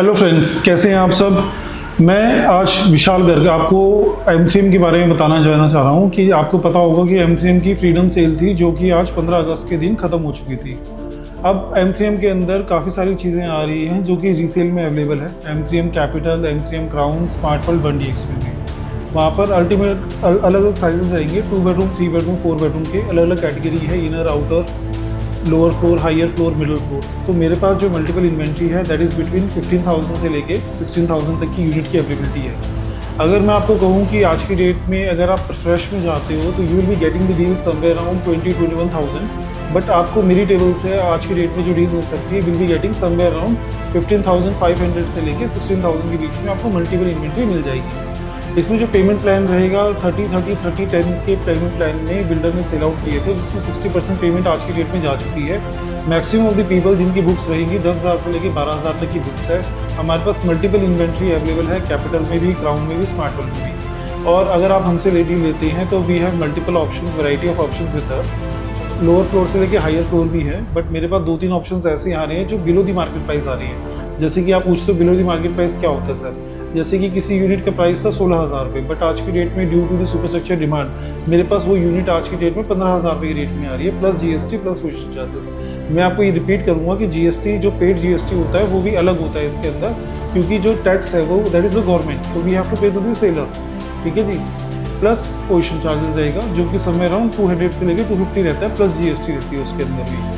Hello friends, कैसे हैं आप सब। मैं आज विशाल गर्ग आपको M3M के बारे में बताना चाहना चाह रहा हूँ कि आपको पता होगा कि M3M की फ्रीडम सेल थी जो कि आज 15 अगस्त के दिन ख़त्म हो चुकी थी। अब M3M के अंदर काफ़ी सारी चीज़ें आ रही हैं जो कि रीसेल में अवेलेबल है। M3M capital, M3M crown, smart world 1DX में भी वहाँ पर अल्टीमेट अलग अलग साइजेस रहेंगे। 2 बेडरूम, 3 बेडरूम, 4 बेडरूम के अलग अलग कैटेगरी है, inner, outer, lower floor, higher floor, middle floor. तो मेरे पास जो मल्टीपल इन्वेंट्री है दैट इज़ बिटवीन 15,000 से लेके 16,000 तक की यूनिट की अवेलेबिलिटी है। अगर मैं आपको कहूँ कि आज की डेट में अगर आप फ्रेश में जाते हो तो you will be getting the deal somewhere around 20-21,000, but आपको मेरी टेबल से आज की डेट में जो डील मिल सकती है will be getting somewhere around 15,500 से लेके 16,000 के बीच में आपको मल्टीपल इन्वेंट्री मिल जाएगी। इसमें जो पेमेंट प्लान रहेगा 30-30-30-10 के पेमेंट प्लान में बिल्डर ने सेल आउट किए थे, जिसमें 60% पेमेंट आज की डेट में जा चुकी है। मैक्सिमम ऑफ द पीपल जिनकी बुक्स रहेंगी 10,000 से लेकर 12,000 तक की बुक्स है। हमारे पास मल्टीपल इन्वेंट्री अवेलेबल है, कैपिटल में भी, क्राउन में भी, स्मार्ट वर्ल्ड में भी। और अगर आप हमसे डील लेते हैं तो we have multiple option, variety of option with us. Lower floor से लेके हायर फ्लोर भी है, बट मेरे पास 2-3 ऑप्शंस ऐसे आ रहे हैं जो बिलो दी मार्केट प्राइस आ रही है। जैसे कि आप पूछते हो बिलो दी मार्केट प्राइस क्या होता है सर। जैसे कि किसी यूनिट का प्राइस था 16,000 रुपये, बट आज की डेट में due to the superstructure demand मेरे पास वो यूनिट आज की डेट में 15,000 रुपये की रेट में आ रही है, plus GST plus position charges. मैं आपको ये रिपीट करूँगा कि GST जो पेड GST होता है वो भी अलग होता है इसके अंदर, क्योंकि जो टैक्स है वो दैट इज़ द गवर्नमेंट, तो वी हैव टू पे टू द सेलर, ठीक है जी। प्लस पोजीशन चार्जेस रहेगा जो कि समय अराउंड 200 से लेकर 250 रहता है, प्लस GST रहती है उसके अंदर भी।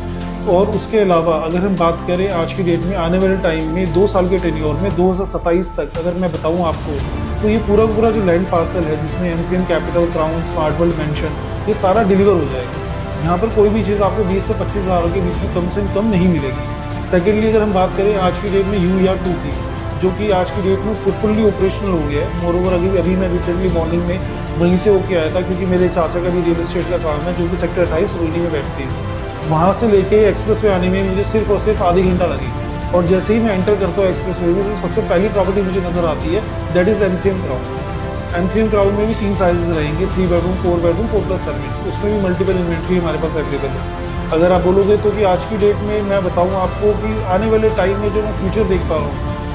और उसके अलावा अगर हम बात करें आज की डेट में आने वाले टाइम में 2 साल के टेन्योर में 2027 तक अगर मैं बताऊं आपको, तो ये पूरा जो लैंड पार्सल है जिसमें M3M capital, crown, smart world mention, ये सारा डिलीवर हो जाएगा। यहाँ पर कोई भी चीज़ आपको 20 से 25 हज़ार के बीच में कम से कम नहीं मिलेगी। सेकेंडली अगर हम बात करें आज की डेट में UER2 की, जो कि आज की डेट में फुल्ली ऑपरेशनल हो गया है। मोरओवर अभी मैं रिसेंटली मॉर्निंग में वहीं से होके आया था, क्योंकि मेरे चाचा का भी रियल एस्टेट का काम है जो कि सेक्टर 28 रोहिणी में बैठती है। वहाँ से लेके एक्सप्रेस वे आने में मुझे सिर्फ और सिर्फ आधी घंटा लगी, और जैसे ही मैं एंटर करता हूँ एक्सप्रेस वे में तो सबसे पहली प्रॉपर्टी मुझे नज़र आती है that is M3M crown. M3M crown में भी 3 साइजेस रहेंगे, 3 बेडरूम, 4 बेडरूम, 4+7। उसमें भी मल्टीपल इन्वेंट्री हमारे पास अवेलेबल है। अगर आप बोलोगे तो कि आज की डेट में मैं बताऊँ आपको कि आने वाले टाइम में जो मैं फ्यूचर देख पा रहा हूँ,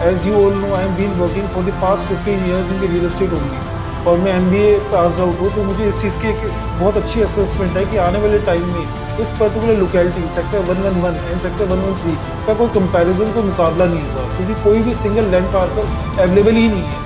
as you all know I am been working for the past 15 years in the real estate only, और मैं MBA पास आउट हूँ, तो मुझे इस चीज़ की एक बहुत अच्छी असेसमेंट है कि आने वाले टाइम में इस particular locality sector 111 and sector 113 का कोई कंपैरिजन, को मुकाबला नहीं होगा, क्योंकि कोई भी सिंगल लैंड पार्सल अवेलेबल ही नहीं है।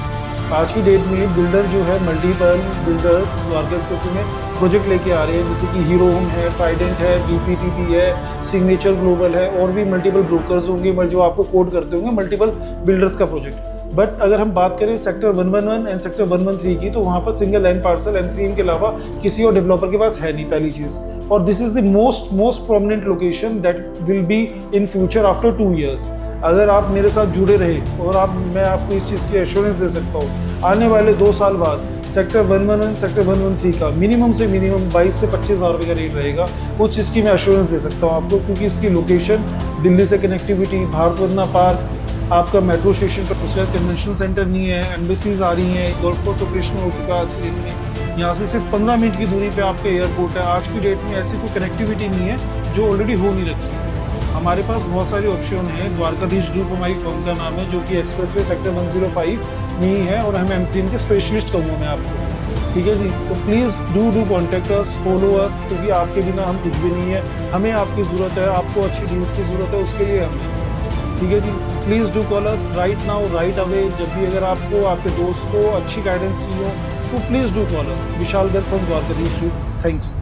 आज की डेट में बिल्डर जो है मल्टीपल बिल्डर्स मार्केट में प्रोजेक्ट लेके आ रहे हैं, जैसे कि हीरो होम है, ट्राइडेंट है, BPTP है, सिग्नेचर ग्लोबल है, और भी मल्टीपल ब्रोकर्स होंगे जो आपको कोड करते होंगे मल्टीपल बिल्डर्स का प्रोजेक्ट। बट अगर हम बात करें सेक्टर 111 एंड सेक्टर 113 की, तो वहाँ पर सिंगल लैंड पार्सल M3M के अलावा किसी और डेवलपर के पास है नहीं, पहली चीज़। और this is the most prominent location that will be in future after 2 years. अगर आप मेरे साथ जुड़े रहे और मैं आपको इस चीज़ की एश्योरेंस दे सकता हूँ, आने वाले 2 साल बाद सेक्टर 111 सेक्टर 113 का मिनिमम से मिनिमम 22 से 25 हज़ार रुपये का रेट रहेगा। उस चीज़ की मैं एश्योरेंस दे सकता हूँ आपको, क्योंकि इसकी लोकेशन, दिल्ली से कनेक्टिविटी, भारत वंदना पार्क, आपका मेट्रो स्टेशन पर दूसरा कन्वेंशन सेंटर नहीं है, एम्बेसीज आ रही हैं, गोल्फ कोर्स ऑपरेशनल हो चुका है आज की डेट में। यहाँ से सिर्फ 15 मिनट की दूरी पे आपका एयरपोर्ट है। आज की डेट में ऐसी कोई कनेक्टिविटी नहीं है जो ऑलरेडी हो नहीं रखी है। हमारे पास बहुत सारे ऑप्शन हैं। द्वारकाधीश ग्रुप हमारी फर्म का नाम है, जो कि एक्सप्रेस वे सेक्टर 105 में ही है, और हम M3M के स्पेशलिस्ट कहूँगा मैं आपको, ठीक है जी। तो please do contact us, follow us, क्योंकि आपके बिना हम कुछ भी नहीं है। हमें आपकी ज़रूरत है, आपको अच्छी डील्स की ज़रूरत है, उसके लिए हमें, ठीक है जी। Please do call us right now, right away. जब भी अगर आपको, आपके दोस्त को अच्छी गाइडेंस चाहिए हो तो please do call us. Vishal Garg from Dwarkadhish group. Thank you.